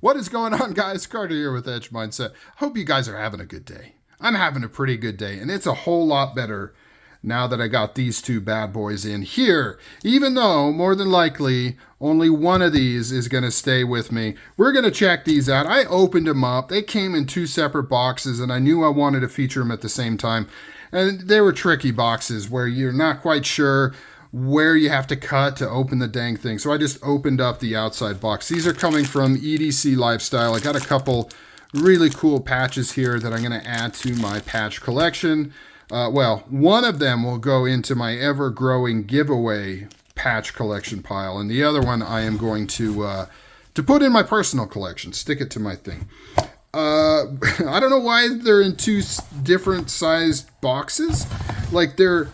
What is going on, guys? Carter here with Edge Mindset. Hope you guys are having a good day. I'm having a pretty good day, and it's a whole lot better now that I got these two bad boys in here. Even though, more than likely, only one of these is going to stay with me. We're going to check these out. I opened them up. They came in two separate boxes, and I knew I wanted to feature them at the same time. And they were tricky boxes where you're not quite sure where you have to cut to open the dang thing. So I just opened up the outside box. These are coming from EDC Lifestyle. I got a couple really cool patches here that I'm going to add to my patch collection. Well, one of them will go into my ever-growing giveaway patch collection pile, and the other one I am going to put in my personal collection, stick it to my thing. I don't know why they're in two different sized boxes. Like they're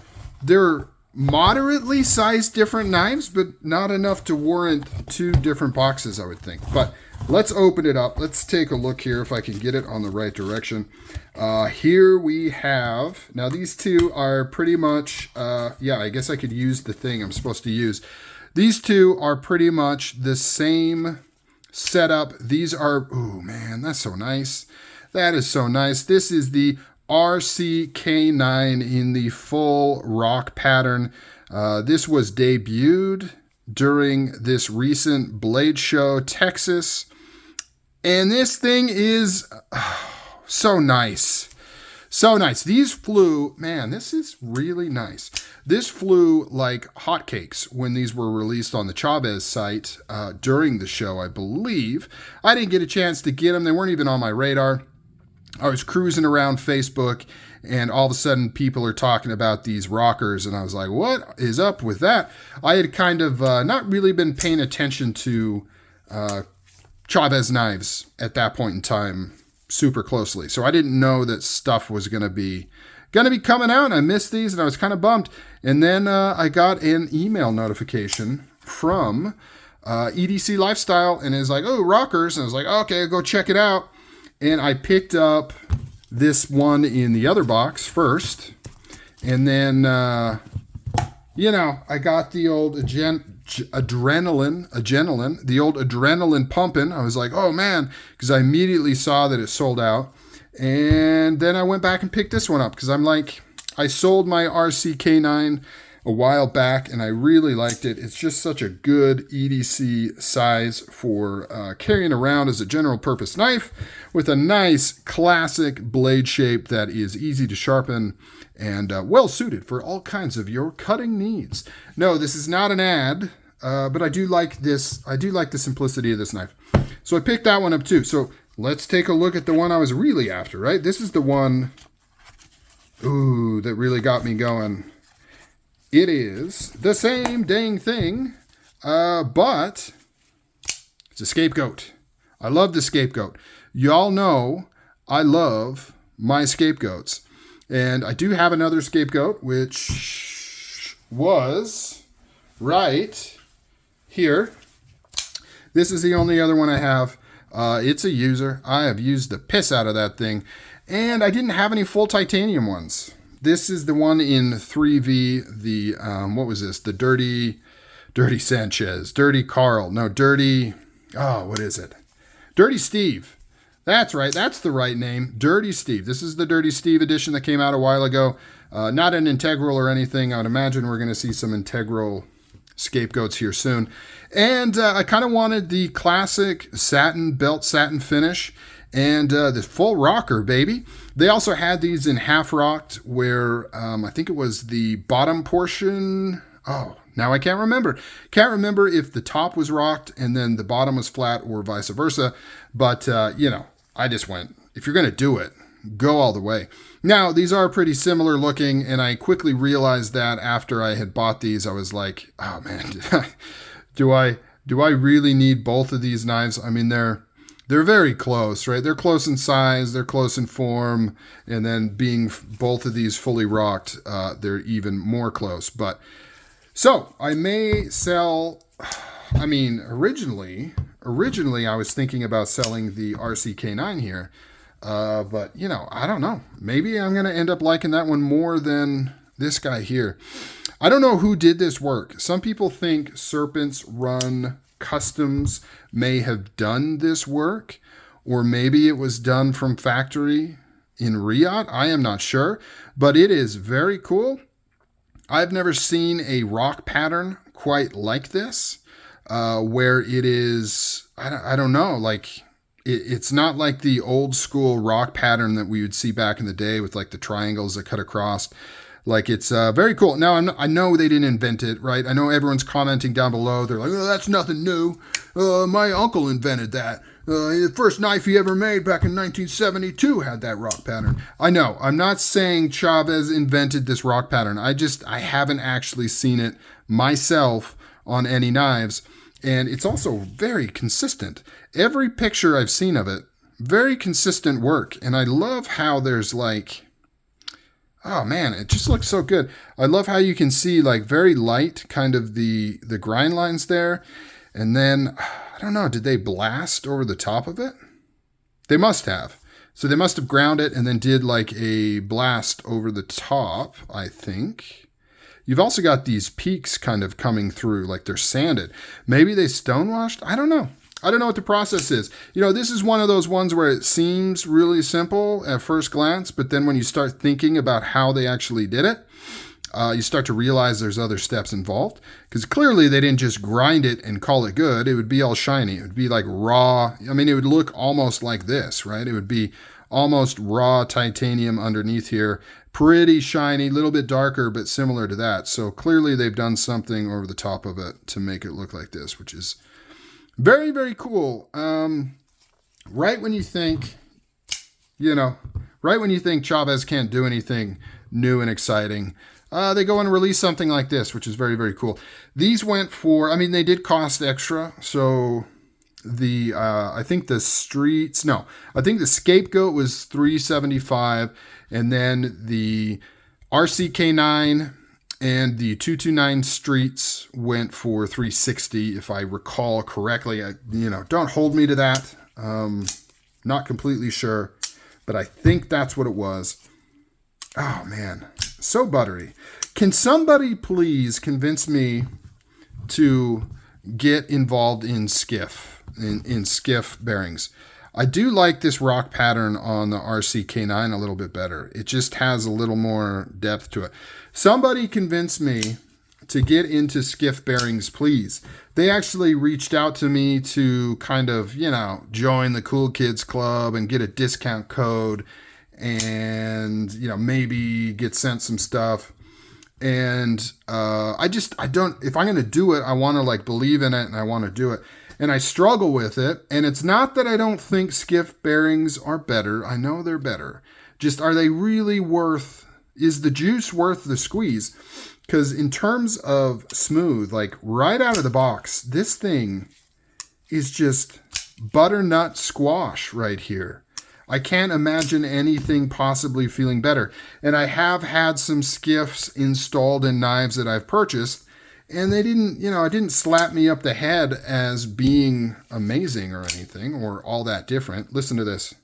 moderately sized different knives, but not enough to warrant two different boxes, I would think. But let's open it up. Let's take a look here if I can get it on the right direction. Here we have, now these two are pretty much, yeah, I guess I could use the thing I'm supposed to use. These two are pretty much the same setup. These are, oh man, that's so nice. That is so nice. This is the RCk9 in the full rock pattern. This was debuted during this recent Blade Show, Texas. And this thing is so nice. So nice. These flew, man, this is really nice. This flew like hotcakes when these were released on the Chaves site during the show, I believe. I didn't get a chance to get them. They weren't even on my radar. I was cruising around Facebook, and all of a sudden people are talking about these rockers, and I was like, what is up with that? I had kind of not really been paying attention to Chaves knives at that point in time super closely, so I didn't know that stuff was going to be coming out. I missed these, and I was kind of bummed. And then I got an email notification from EDC Lifestyle, and it's like, oh, rockers, and I was like, okay, I'll go check it out. And I picked up this one in the other box first. And then, I got the old adrenaline pumping. I was like, oh man, because I immediately saw that it sold out. And then I went back and picked this one up because I'm like, I sold my RCk9 a while back, and I really liked it. It's just such a good EDC size for carrying around as a general purpose knife with a nice classic blade shape that is easy to sharpen and well suited for all kinds of your cutting needs. No, this is not an ad, but I do like this. I do like the simplicity of this knife. So I picked that one up too. So let's take a look at the one I was really after, right? This is the one, ooh, that really got me going. It is the same dang thing, but it's a scapegoat. I love the scapegoat. Y'all know I love my scapegoats. And I do have another scapegoat, which was right here. This is the only other one I have. It's a user. I have used the piss out of that thing. And I didn't have any full titanium ones. This is the one in 3V, the, what was this? The Dirty Sanchez, Dirty Carl, no, what is it? Dirty Steve. That's right, that's the right name, Dirty Steve. This is the Dirty Steve edition that came out a while ago. Not an integral or anything. I would imagine we're going to see some integral scapegoats here soon. And I kind of wanted the classic belt satin finish. And the full rocker, baby. They also had these in half rocked where I think it was the bottom portion. Oh, now I can't remember. Can't remember if the top was rocked and then the bottom was flat or vice versa. But, I just went, if you're going to do it, go all the way. Now, these are pretty similar looking, and I quickly realized that after I had bought these, I was like, oh man, do I really need both of these knives? I mean, they're very close, right? They're close in size, they're close in form, and then being both of these fully rocked, they're even more close. But so I may sell. I mean, originally I was thinking about selling the RCk9 here, but I don't know. Maybe I'm gonna end up liking that one more than this guy here. I don't know who did this work. Some people think serpents run customs may have done this work, or maybe it was done from factory in Riyadh. I am not sure, but it is very cool. I've never seen a rock pattern quite like this, where it is, I don't know, like it's not like the old school rock pattern that we would see back in the day with like the triangles that cut across. Like it's very cool. Now, I know they didn't invent it, right? I know everyone's commenting down below. They're like, oh, that's nothing new. My uncle invented that. The first knife he ever made back in 1972 had that rock pattern. I know. I'm not saying Chaves invented this rock pattern. I haven't actually seen it myself on any knives. And it's also very consistent. Every picture I've seen of it, very consistent work. And I love how there's like, oh man, it just looks so good. I love how you can see like very light kind of the grind lines there. And then, I don't know, did they blast over the top of it? They must have. So they must have ground it and then did like a blast over the top, I think. You've also got these peaks kind of coming through like they're sanded. Maybe they stonewashed? I don't know. I don't know what the process is. You know, this is one of those ones where it seems really simple at first glance, but then when you start thinking about how they actually did it, you start to realize there's other steps involved. Because clearly they didn't just grind it and call it good. It would be all shiny. It would be like raw. I mean, it would look almost like this, right? It would be almost raw titanium underneath here. Pretty shiny, a little bit darker, but similar to that. So clearly they've done something over the top of it to make it look like this, which is very, very cool. Right when you think, right when you think Chaves can't do anything new and exciting, they go and release something like this, which is very, very cool. These went for, I mean, they did cost extra. So I think the Scapegoat was $375, and then the RCk9 and the 229 Streets went for $360, if I recall correctly. Don't hold me to that. Not completely sure, but I think that's what it was. Oh man, so buttery. Can somebody please convince me to get involved in skiff, in skiff bearings? I do like this rock pattern on the RCk9 a little bit better. It just has a little more depth to it. Somebody convince me to get into skiff bearings, please. They actually reached out to me to kind of, join the Cool Kids Club and get a discount code and, maybe get sent some stuff. And if I'm going to do it, I want to like believe in it and I want to do it. And I struggle with it. And it's not that I don't think skiff bearings are better. I know they're better. Just, are they really is the juice worth the squeeze? Because in terms of smooth, like right out of the box, this thing is just butternut squash right here. I can't imagine anything possibly feeling better. And I have had some skiffs installed in knives that I've purchased, and they didn't, it didn't slap me up the head as being amazing or anything or all that different. Listen to this.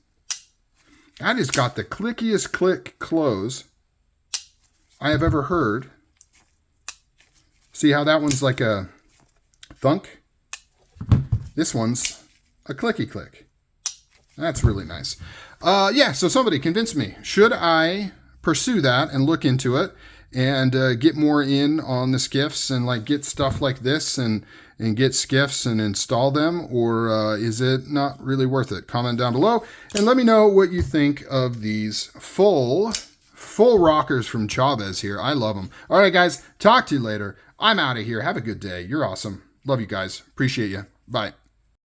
That has got the clickiest click close I have ever heard. See how that one's like a thunk? This one's a clicky click. That's really nice. So somebody convince me. Should I pursue that and look into it and get more in on the skiffs and like get stuff like this and get skiffs and install them? Or is it not really worth it? Comment down below and let me know what you think of these full rockers from Chaves here. I love them. All right, guys. Talk to you later. I'm out of here. Have a good day. You're awesome. Love you guys. Appreciate you. Bye.